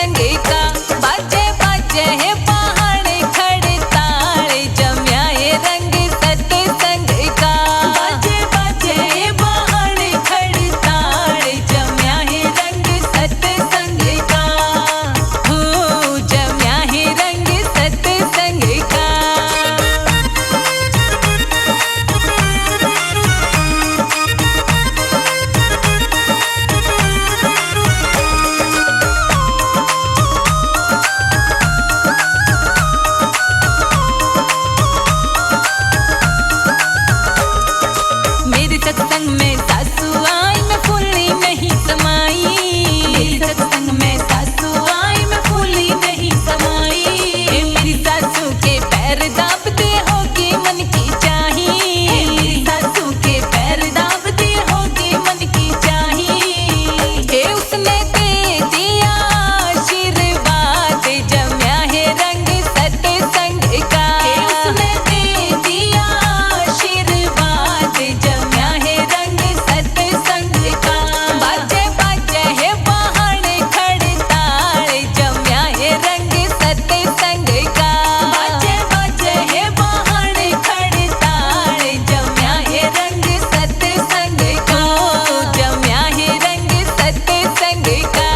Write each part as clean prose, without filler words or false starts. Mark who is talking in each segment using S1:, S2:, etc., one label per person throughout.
S1: सत्संग का बाजे बाजे है पहाड़ खड़ताल जम्या है रंग सत्संग का बाजे बाजे है पहाड़ खड़ताल जम्या है रंग सत्संग का हो जम्या है रंग सत्संग का। मेरे सत्संग में सासू आई मैं फूली नहीं समाई मेरे सत्संग में सासू आई मैं फूली नहीं समाई मेरी सासू के पैर दाबते होगी मन की चाही मेरी सासू के पैर दाबते होगी मन की चाही हे उसने दे दिया आशीर्वाद जम्या है रंग सत्संग का हे उसने दे दिया आशीर्वाद जम्या है रंग सत्संग का बाजे बाजे है पहाड़ खड़ताल जम्या है रंग सत्संग का बाजे बाजे है पहाड़ खड़ताल जम्या है रंग सत्संग का जम्या है रंग सत्संग का।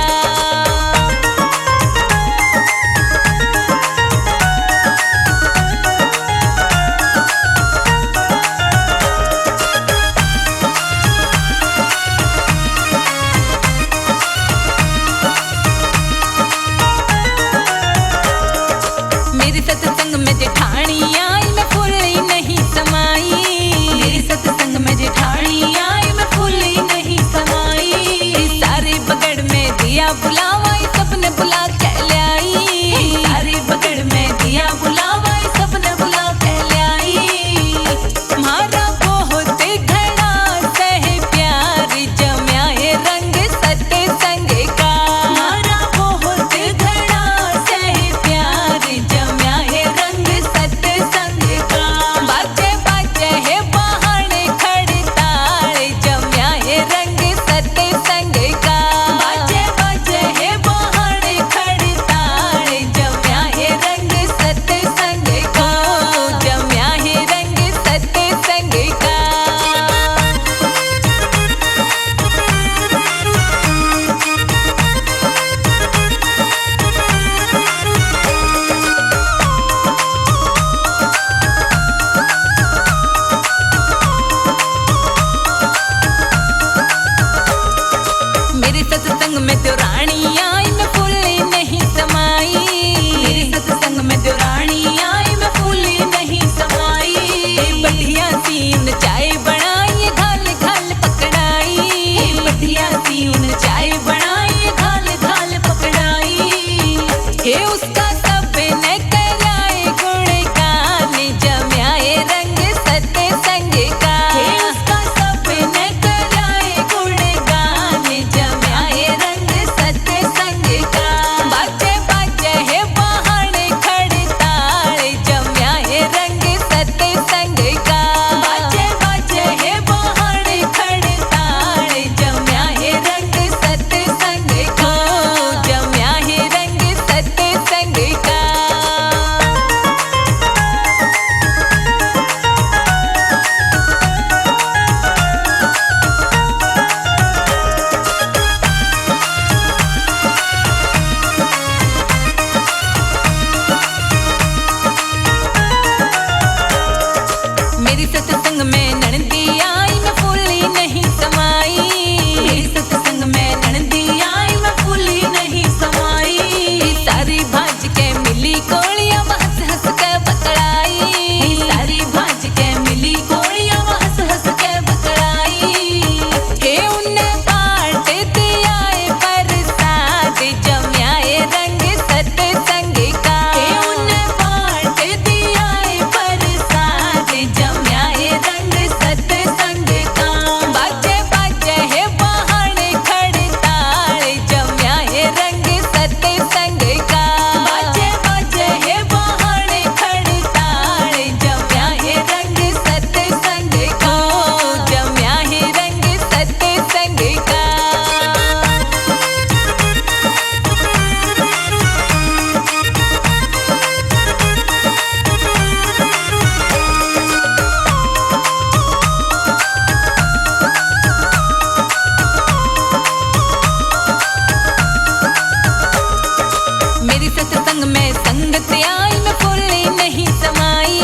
S1: मेरे सत्संग में जेठानी आई मैं फूली नहीं समाई मेरे सत्संग में जेठानी आई मैं फूली नहीं समाई सारे बगड़ में दिया बुलावा सबने बुला के लाई सारे बगड़ में दिया बुलावा सबने बुला के लाई मारा बहुत घड़ा सह प्यार जम्या है रंग सत्संग का मारा बहुत घड़ा सह प्यार जम्या है रंग सत्संग का बाजे बाजे है पहाड़ खड़ताल जम्या है रंग सत्संग का बाजे बाजे है पहाड़ खड़ताल जम्या है रंग सत्संग का जम्या है रंग सत्संग का। मेरे सत्संग में तो रानी आई मैं फूली नहीं समाई मेरे सत्संग में तो रानी आई मैं फूली नहीं समाई बढ़िया सीन चाय बनाई घाल घाल पकड़ाई बढ़िया सीन चाय बनाई घाल घाल पकड़ाई हे उसका सब ने कराए गुणगान जम्या है रंग सत्संग का हे उसका सब ने कराए गुणगान जम्या है रंग सत्संग का बाजे बाजे है पहाड़ खड़ताल जम्या है रंग सत्संग का बाजे बाजे है पहाड़ खड़ताल जम्या है रंग सत्संग का जम्या है रंग सत्संग संगत आई मैं फूली नहीं समाई।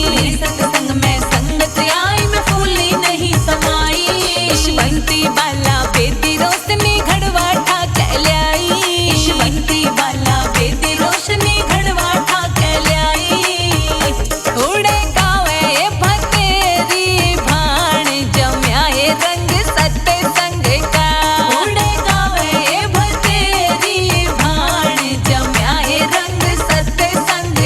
S1: मेरे सत्संग में संगत आई मैं फूली नहीं समाई। ईशवंती बाला बेदी रोशनी घड़वा ठाक ल्याई। ईशवंती बाला बेदी रोशनी घड़वा ठाक ल्याई। उड़े गावे भतेरी भाण जम्याए रंग सत्संग का। उड़े गावे भतेरी भाण जम्याए रंग सत्संग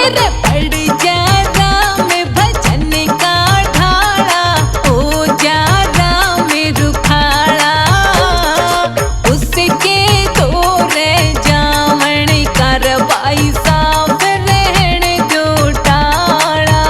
S1: फिर पड़ जा राम भजन का ढाला, हो जा राम रुखाड़ा। उसके तोर जावण करवाई साफ रहन जो टाड़ा।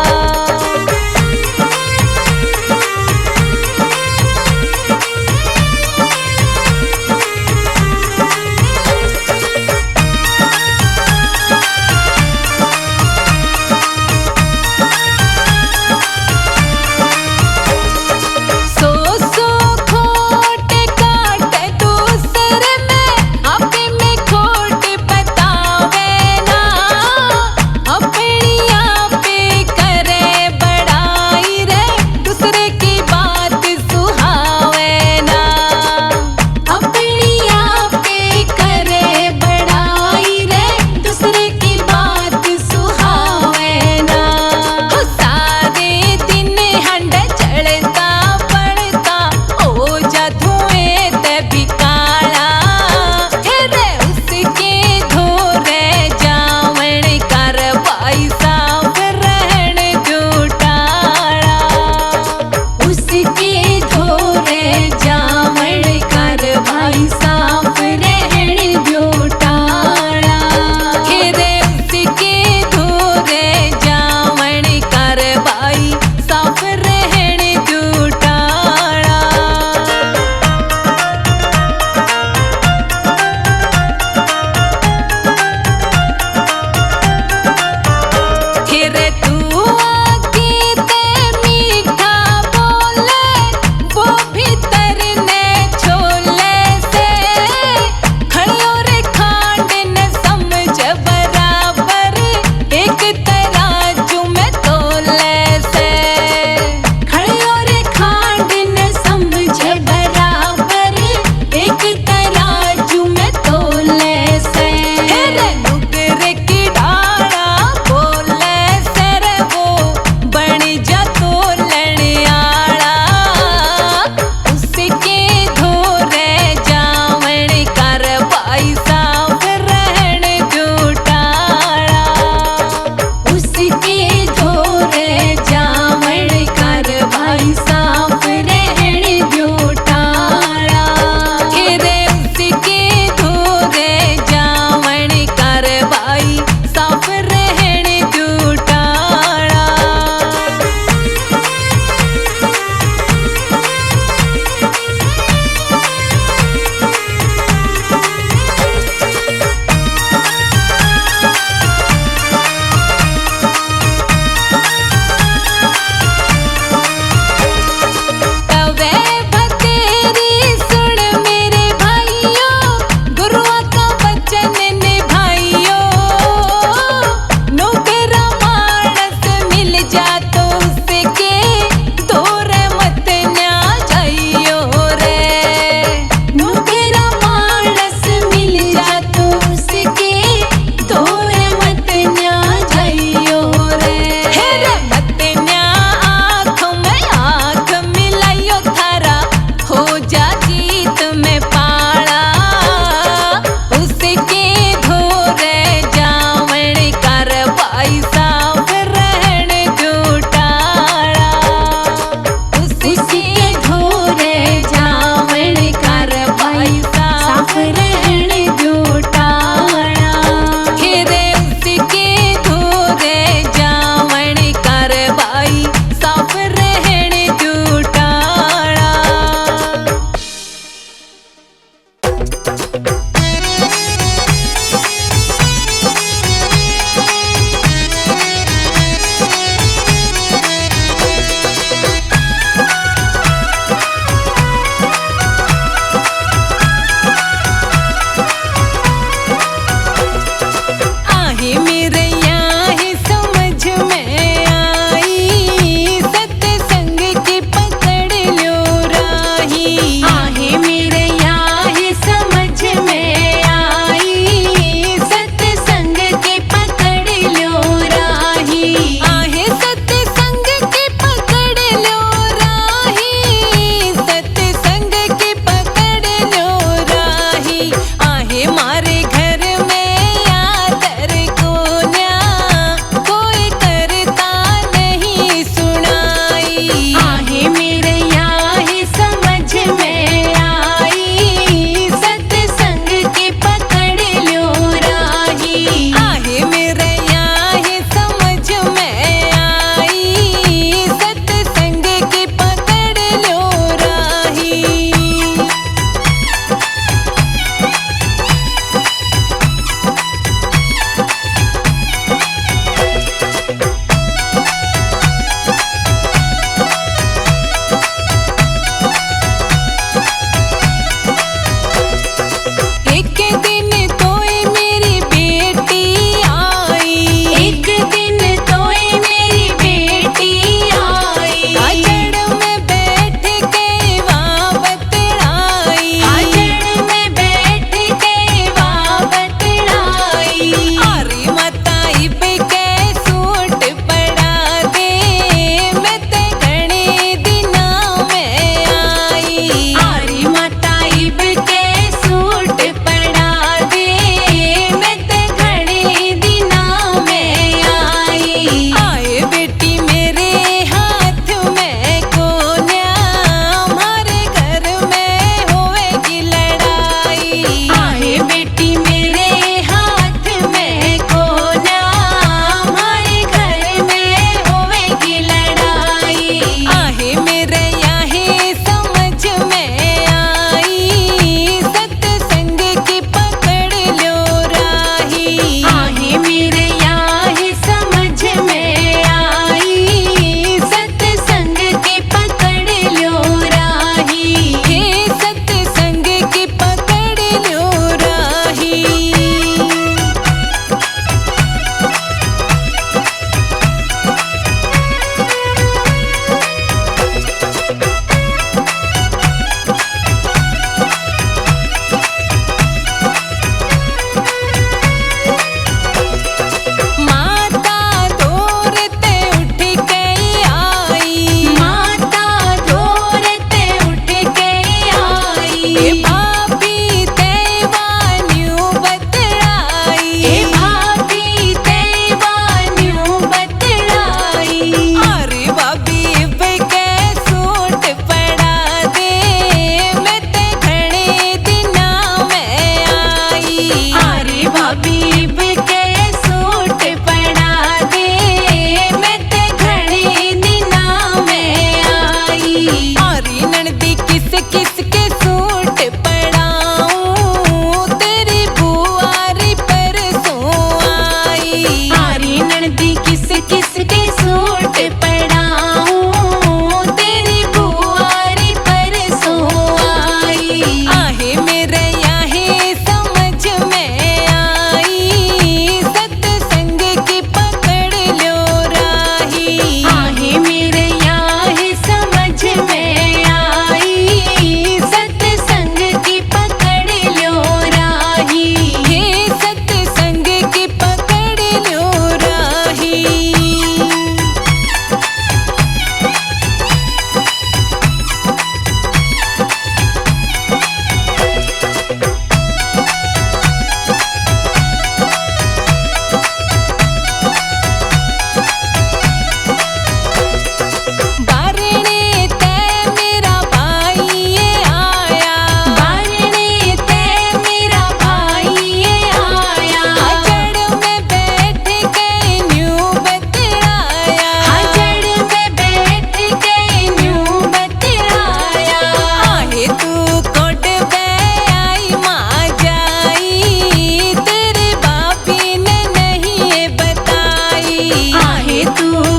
S2: तू